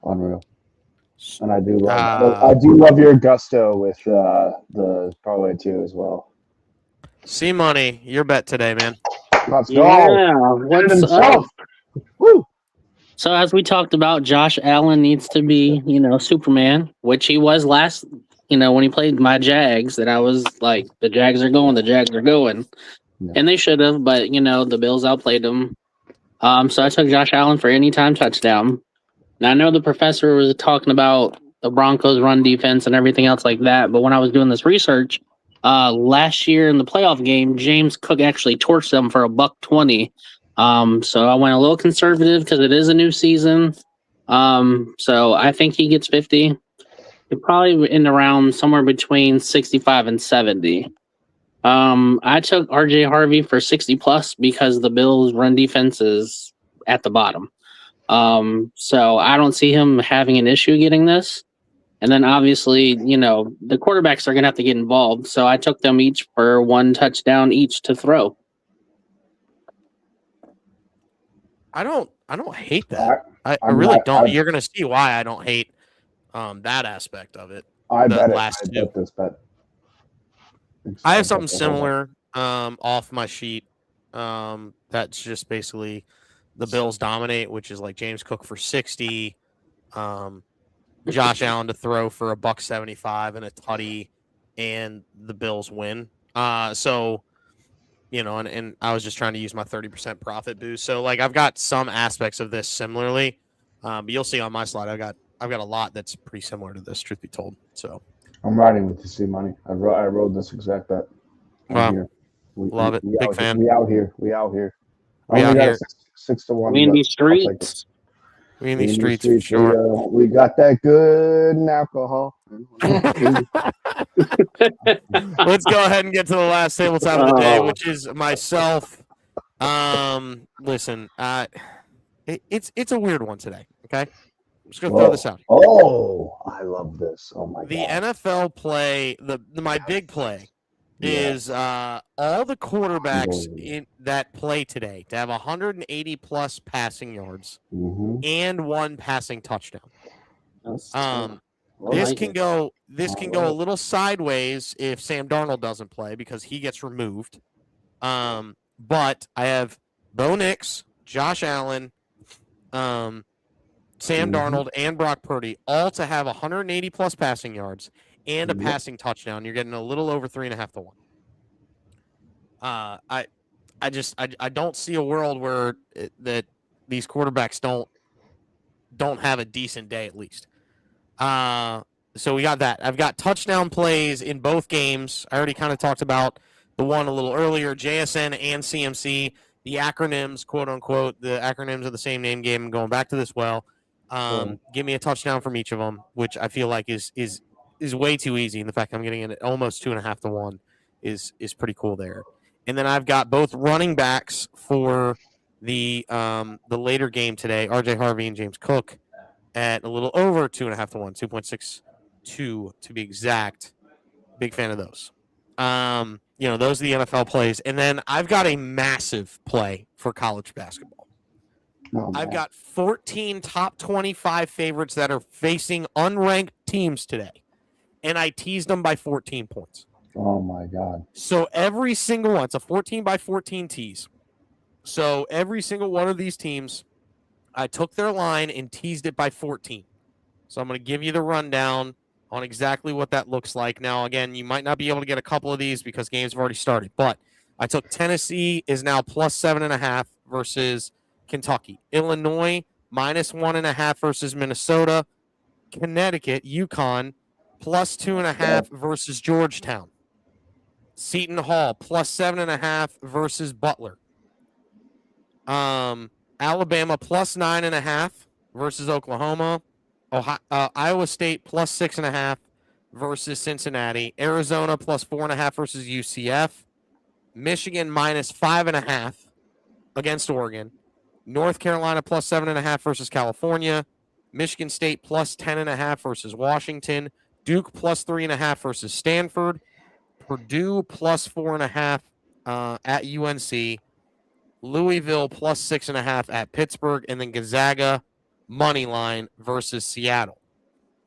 unreal. And I do love your gusto with the parlay 2 as well. C Money, your bet today, man. Let's go. Yeah, what's up? Woo. So as we talked about, Josh Allen needs to be, Superman, which he was last, when he played my Jags, that I was like, the Jags are going. Yeah. And they should have, but, the Bills outplayed them. So I took Josh Allen for anytime touchdown. Now, I know the professor was talking about the Broncos run defense and everything else like that, but when I was doing this research, last year in the playoff game, James Cook actually torched them for $120. So I went a little conservative because it is a new season. So I think he gets 50. Probably in around somewhere between 65 and 70. I took RJ Harvey for 60+ because the Bills' run defense is at the bottom. So I don't see him having an issue getting this. And then obviously, the quarterbacks are going to have to get involved. So I took them each for 1 touchdown each to throw. I don't hate that. I really don't. You're gonna see why I don't hate that aspect of it. I bet this bet. I have something similar off my sheet. That's just basically the Bills dominate, which is like James Cook for 60, Josh Allen to throw for $175 and a tutty, and the Bills win. So, you know, and I was just trying to use my 30% profit boost. So, like, I've got some aspects of this similarly, but you'll see on my slide, I've got a lot that's pretty similar to this, truth be told. So, I'm riding with the C money. I rode this exact bet. Wow. Love it. Big fan. We out here. We out here. We out here. 6-1. We in these streets. We in these streets for sure. We got that good alcohol. Let's go ahead and get to the last tabletop of the day, which is myself. Listen, it's a weird one today. Okay, I'm just gonna throw this out. Oh, I love this. Oh my god. The NFL play, my big play is all the quarterbacks that play today to have 180 plus passing yards and 1 passing touchdown. This can go a little sideways if Sam Darnold doesn't play because he gets removed. But I have Bo Nix, Josh Allen, Sam Darnold, and Brock Purdy all to have 180 plus passing yards and a passing touchdown. You're getting a little over 3.5 to 1. I don't see a world where that these quarterbacks don't have a decent day at least. So we got that. I've got touchdown plays in both games. I already kind of talked about the one a little earlier, JSN and CMC, the acronyms, quote unquote, the acronyms of the same name game. I'm going back to this well. Give me a touchdown from each of them, which I feel like is way too easy. And the fact I'm getting it at almost 2.5 to 1 is pretty cool there. And then I've got both running backs for the later game today, RJ Harvey and James Cook, at a little over 2.5 to 1, 2.62 to be exact. Big fan of those. Those are the NFL plays. And then I've got a massive play for college basketball. I've got 14 top 25 favorites that are facing unranked teams today. And I teased them by 14 points. Oh, my God. So every single one, it's a 14 by 14 tease. So every single one of these teams, I took their line and teased it by 14. So I'm going to give you the rundown on exactly what that looks like. Now, again, you might not be able to get a couple of these because games have already started. But I took Tennessee is now plus 7.5 versus Kentucky. Illinois, minus 1.5 versus Minnesota. Connecticut, UConn, plus 2.5 versus Georgetown. Seton Hall, plus 7.5 versus Butler. Alabama, plus 9.5 versus Oklahoma. Iowa State, plus 6.5 versus Cincinnati. Arizona, plus 4.5 versus UCF. Michigan, minus 5.5 against Oregon. North Carolina, plus 7.5 versus California. Michigan State, plus 10.5 versus Washington. Duke, plus 3.5 versus Stanford. Purdue, plus 4.5 at UNC. Louisville, plus 6.5 at Pittsburgh. And then Gonzaga, money line versus Seattle.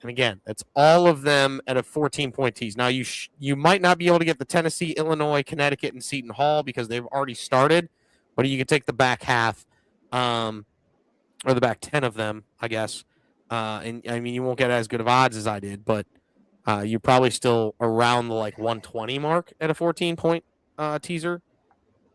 And again, that's all of them at a 14-point tease. Now, you might not be able to get the Tennessee, Illinois, Connecticut, and Seton Hall because they've already started, but you can take the back half or the back 10 of them, I guess. And I mean, you won't get as good of odds as I did, but you're probably still around the 120 mark at a 14-point teaser.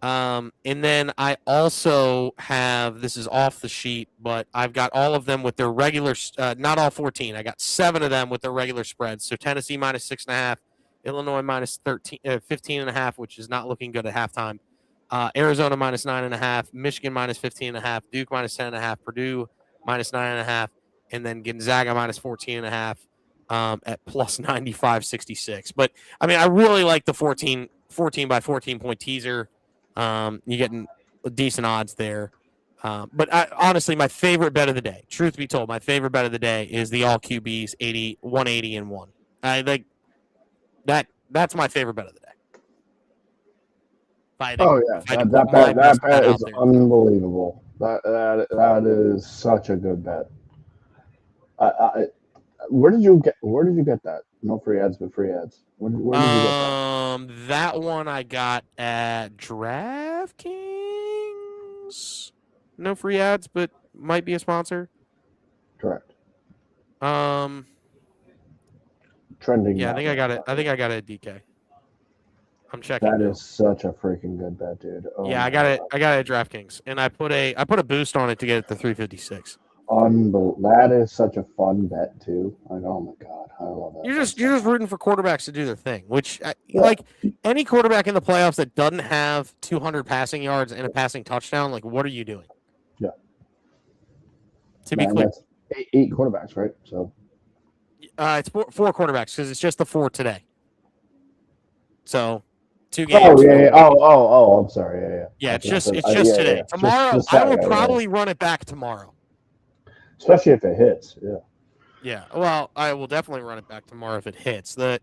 And then I also have, this is off the sheet, but I've got all of them with their regular, not all 14. I got 7 of them with their regular spreads. So Tennessee minus 6.5, Illinois minus 15.5, which is not looking good at halftime. Arizona minus 9.5, Michigan minus 15.5, Duke minus 10.5, Purdue minus 9.5, and then Gonzaga minus 14.5 at plus 95.66. But I mean, I really like the 14 by 14 point teaser. You're getting decent odds there. But honestly, my favorite bet of the day, truth be told, my favorite bet of the day is the all QBs 180 and 1. I like that. That's my favorite bet of the day. That bet is unbelievable. That is such a good bet. Where did you get that? No free ads, but free ads. Where did you get that? That one I got at DraftKings. No free ads, but might be a sponsor. Correct. Trending. Yeah, now, I think I got it. I think I got it at DK. I'm checking. That now. is such a freaking good bet, dude. Oh yeah, I got it. I got it at DraftKings, and I put a boost on it to get it to 356. That is such a fun bet too. Like, oh my god, I love that. You're just rooting for quarterbacks to do their thing, which like any quarterback in the playoffs that doesn't have 200 passing yards and a passing touchdown, like what are you doing? Yeah. To be clear, that's eight quarterbacks, right? So it's four quarterbacks because it's just the 4 today. So 2 games. Oh yeah. Oh, I'm sorry. Yeah. Yeah, it's just today. Tomorrow, just I will probably run it back tomorrow. Especially if it hits. Yeah. Yeah. Well, I will definitely run it back tomorrow if it hits. The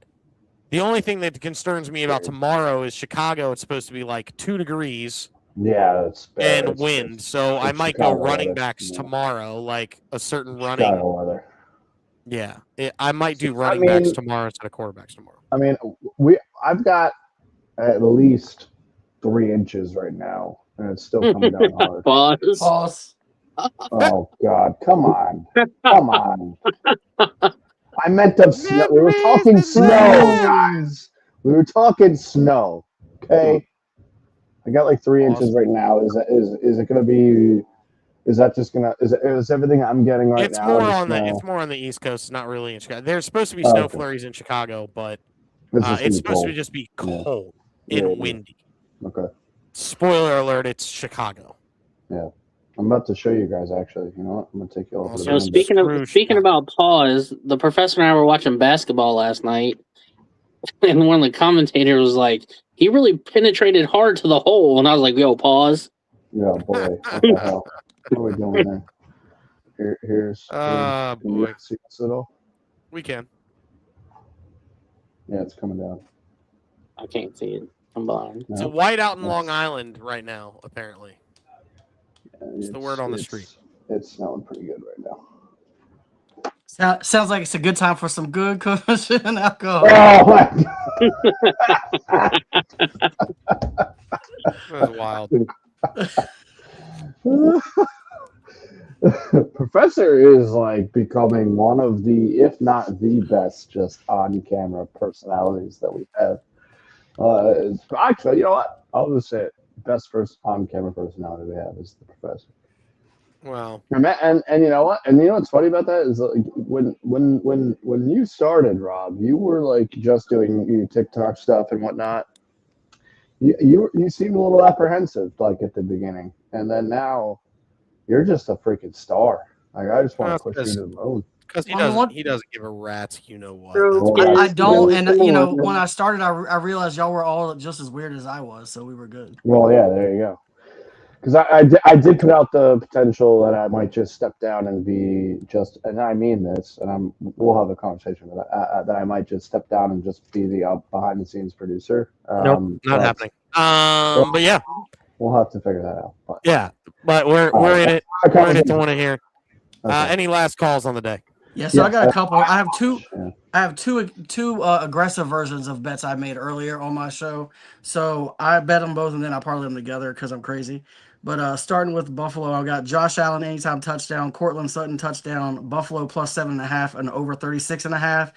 only thing that concerns me about tomorrow is Chicago. It's supposed to be like 2 degrees. Yeah, that's bad. And wind. So I might go running backs tomorrow, like a certain running. Chicago weather. Yeah, I might do running backs tomorrow instead of quarterbacks tomorrow. I mean, I've got at least 3 inches right now, and it's still coming down hard. Pause. Oh God! Come on! I meant of snow. We were talking snow, guys. We were talking snow. Okay. I got like 3 inches right now. Is it going to be? Is that just gonna? Is everything I'm getting right now? It's more on the East Coast. It's not really in Chicago. There's supposed to be snow flurries in Chicago, but it's supposed to just be cold and windy. Okay. Spoiler alert: it's Chicago. Yeah. I'm about to show you guys. Actually, you know what? I'm gonna take you all. So speaking about pause, the professor and I were watching basketball last night, and one of the commentators was like, "He really penetrated hard to the hole," and I was like, "Yo, pause." Yeah, boy. What the hell? What are we doing there? Here's. Boy. Can you see this at all? We can. Yeah, it's coming down. I can't see it. I'm blind. It's a white out in Long Island right now, apparently. It's the word on the street. It's smelling pretty good right now. Sounds like it's a good time for some good cushion and alcohol. Oh my God. That was wild. Professor is like becoming one of the, if not the best, just on-camera personalities that we have. Actually, you know what? I'll just say it. Best first on-camera personality we have is the professor. Wow. And you know what? And you know what's funny about that is like when you started, Rob, you were like just doing your TikTok stuff and whatnot. You seemed a little apprehensive like at the beginning, and then now you're just a freaking star. Like I just want to push you to the moon. Because he doesn't give a rat's you know what. I don't, and you know when I started, I realized y'all were all just as weird as I was, so we were good. Well, yeah, there you go. Because I did put out the potential that I might just step down and be just, and I mean this, and we'll have a conversation with that I might just step down and just be the behind the scenes producer. Nope, not happening. But yeah, we'll have to figure that out. But, yeah, but we're in it. We're in it to want to hear. Any last calls on the day? Yeah, so I got a couple. I have two. I have two aggressive versions of bets I made earlier on my show. So I bet them both, and then I parlay them together because I'm crazy. But starting with Buffalo, I got Josh Allen anytime touchdown, Cortland Sutton touchdown, Buffalo plus 7.5 and over 36.5.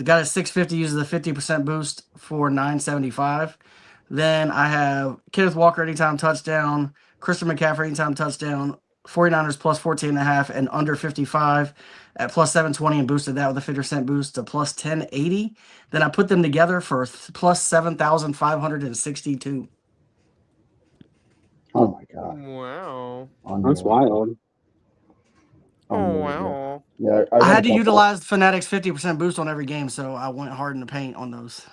Got a 650 uses a 50% boost for 975. Then I have Kenneth Walker anytime touchdown, Christian McCaffrey anytime touchdown, 49ers plus 14.5 and under 55 at plus 720 and boosted that with a 50% boost to plus 1080. Then I put them together for plus 7,562. Oh my God! Wow, that's wild. Oh wow! Yeah, I had to utilize Fanatics 50% boost on every game, so I went hard in the paint on those.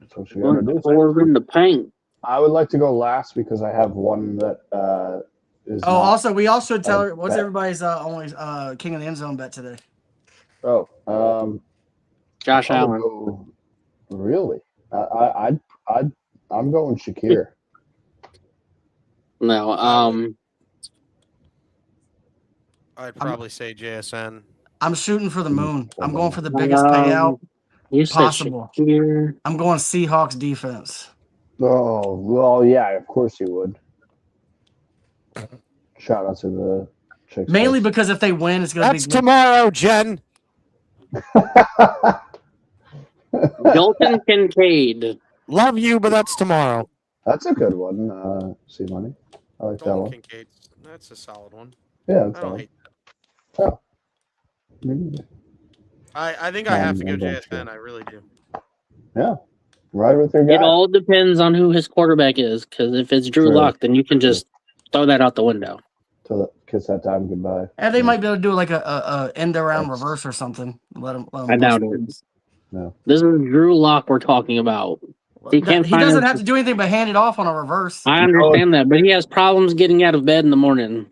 That's what you gotta do. In the paint. I would like to go last because I have one that is. Oh, also we also tell her what's everybody's only king of the end zone bet today. Oh, Josh Allen. Really? I'm going Shakir. No, I'd probably say JSN. I'm shooting for the moon. I'm going for the biggest payout possible. I'm going Seahawks defense. Oh, well, yeah, of course you would. Shout out to the Chicks. Mainly because if they win, it's going to be... That's tomorrow, Jen. Dalton Kincaid. Love you, but that's tomorrow. That's a good one, C-Money. I like that one. Kincaid. That's a solid one. Yeah, I don't hate that. Oh. Maybe. I think I have to go JSN. I really do. Yeah. Right with your guy. It all depends on who his quarterback is, because if it's Drew Lock, then you can just throw that out the window. Kiss that time goodbye. And they might be able to do like a end around reverse or something. Let them I doubt it. No. This is Drew Lock we're talking about. He doesn't have to do anything but hand it off on a reverse. I understand that, but he has problems getting out of bed in the morning.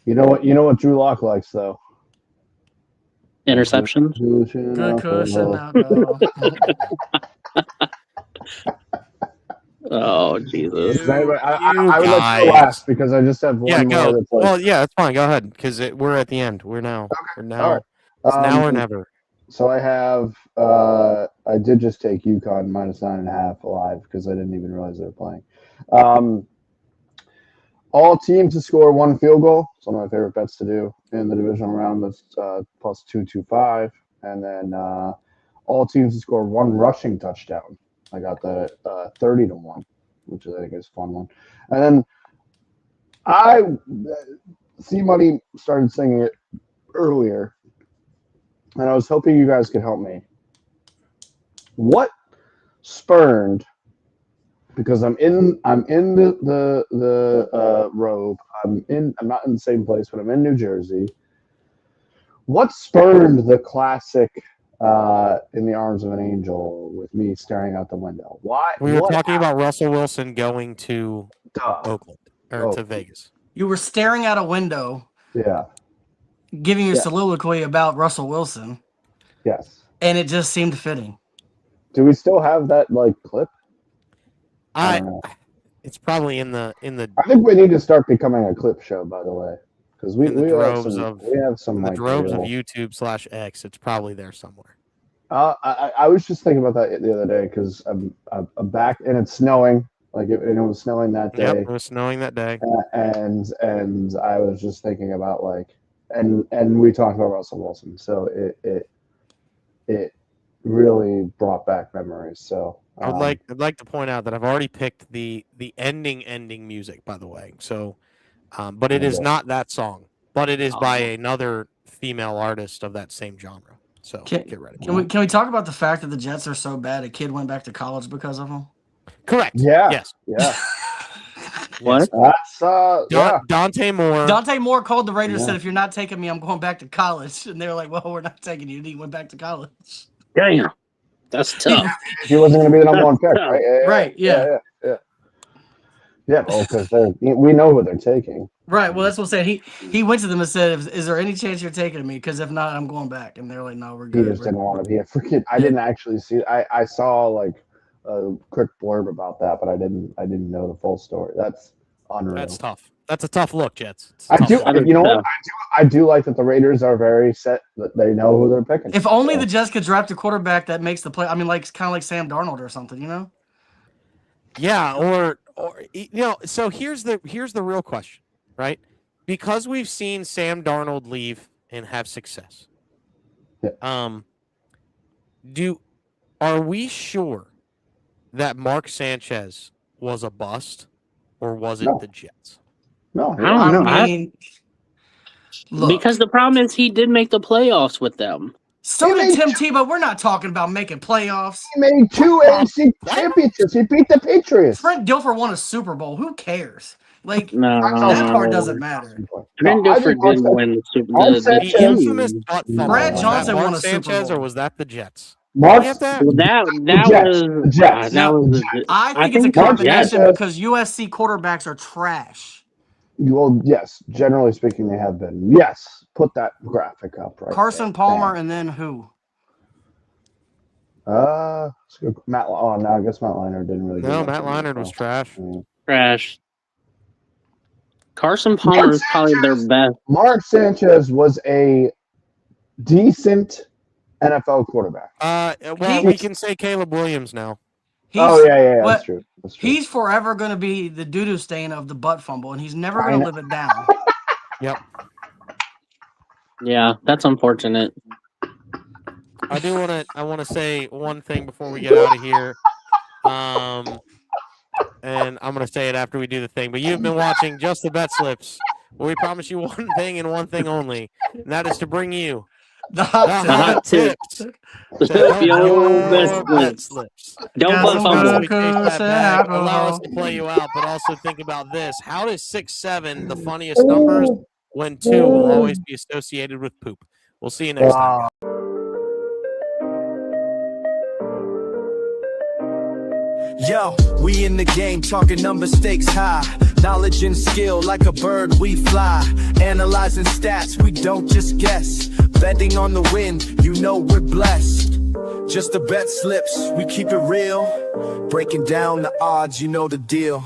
You know what Drew Lock likes though? Interceptions. Good cushion alcohol. Oh Jesus! I would like to last because I just have one more. Go. Well, yeah, that's fine. Go ahead because we're at the end. We're now. It's now or never. So I have. I did just take UConn -9.5 alive because I didn't even realize they were playing. All teams to score one field goal. It's one of my favorite bets to do in the divisional round. That's plus 225, and then all teams to score one rushing touchdown. I got that at 30-1, which I think is a fun one. And then C-Money started singing it earlier, and I was hoping you guys could help me. What spurned? Because I'm in the robe. I'm not in the same place, but I'm in New Jersey. What spurned the classic "In the Arms of an Angel" with me staring out the window? Why? We were talking about Russell Wilson going to Oakland or to Vegas. You were staring out a window. Yeah. Giving your soliloquy about Russell Wilson. Yes. And it just seemed fitting. Do we still have that clip? It's probably in the. I think we need to start becoming a clip show, by the way, because we have some droves of YouTube/X. It's probably there somewhere. I was just thinking about that the other day because I'm back and it's snowing. It was snowing that day. Yep, it was snowing that day. And I was just thinking about and we talked about Russell Wilson, so it really brought back memories. So I'd like to point out that I've already picked the ending music, by the way. So, but it is not that song, but it is by another female artist of that same genre. So get ready. Can we talk about the fact that the Jets are so bad a kid went back to college because of them? Correct. Yeah. Yes. Yeah. What? That's Dante Moore. Dante Moore called the Raiders and said, "If you're not taking me, I'm going back to college." And they were like, "Well, we're not taking you." And he went back to college. Damn. That's tough. He wasn't going to be the number one pick, right? Right. Yeah. Yeah. Well, because we know who they're taking. Right. Well, that's what I'm saying. He went to them and said, "Is there any chance you're taking me? Because if not, I'm going back." And they're like, "No, we're good." He just didn't want to be a freaking. I didn't actually see. I saw a quick blurb about that, but I didn't know the full story. That's unreal. That's tough. That's a tough look, Jets. I do. You know what? I do like that the Raiders are very set that they know who they're picking. If only the Jets could draft a quarterback that makes the play. I mean, kind of like Sam Darnold or something, you know? Yeah, or So here's the real question, right? Because we've seen Sam Darnold leave and have success. Yeah. Are we sure that Mark Sanchez was a bust, or was it the Jets? No, I don't know. I mean, look, because the problem is he did make the playoffs with them. So did Tim Tebow. We're not talking about making playoffs. He made 2 AFC championships. He beat the Patriots. Trent Dilfer won a Super Bowl. Who cares? That part doesn't matter. Trent Dilfer didn't win the Super Bowl. The infamous butt fumble. Brad Johnson won a Sanchez, Super Bowl. or was that the Jets? Mark, that was I think it's a combination because USC quarterbacks are trash. Well, yes, generally speaking, they have been. Yes, put that graphic up right. Carson Palmer, and then who? Matt. Oh, no, I guess Matt Leinart didn't really. No, Matt Leinart was trash. Trash. Carson Palmer is probably their best. Mark Sanchez was a decent NFL quarterback. We can say Caleb Williams now. Yeah, that's true. That's true. He's forever going to be the doo-doo stain of the butt fumble, and he's never going to live it down. Yep. Yeah, that's unfortunate. I want to say one thing before we get out of here. And I'm going to say it after we do the thing. But you've been watching Just the Betslips, where we promise you one thing and one thing only, and that is to bring you the hot tips. Betslips. Don't butt fumble. Allow us to play you out, but also think about this. How does 6-7, the funniest numbers, when 2 will always be associated with poop? We'll see you next time. Yo, we in the game, talking number stakes high. Knowledge and skill, like a bird we fly. Analyzing stats, we don't just guess. Betting on the win, you know we're blessed. Just the bet slips, we keep it real. Breaking down the odds, you know the deal.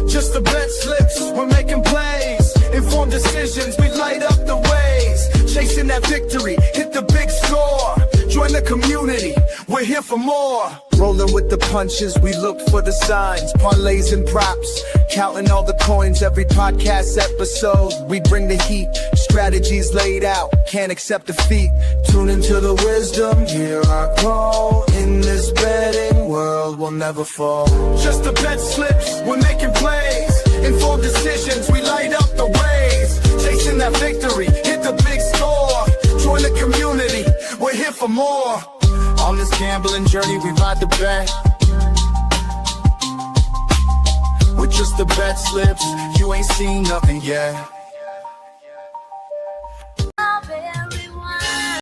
Just the bet slips, we're making plays. Informed decisions, we light up the ways. Chasing that victory, hit the big score. Join the community, we're here for more. Rolling with the punches, we look for the signs. Parlays and props, counting all the coins. Every podcast episode, we bring the heat. Strategies laid out, can't accept defeat. Tune into the wisdom, hear our call. In this betting world, we'll never fall. Just the bet slips, we're making plays. Informed decisions, we light up the ways. Chasing that victory, hit the big score. Join the community, we're here for more. On this gambling journey, we ride the bet. With just the bet slips, you ain't seen nothing yet.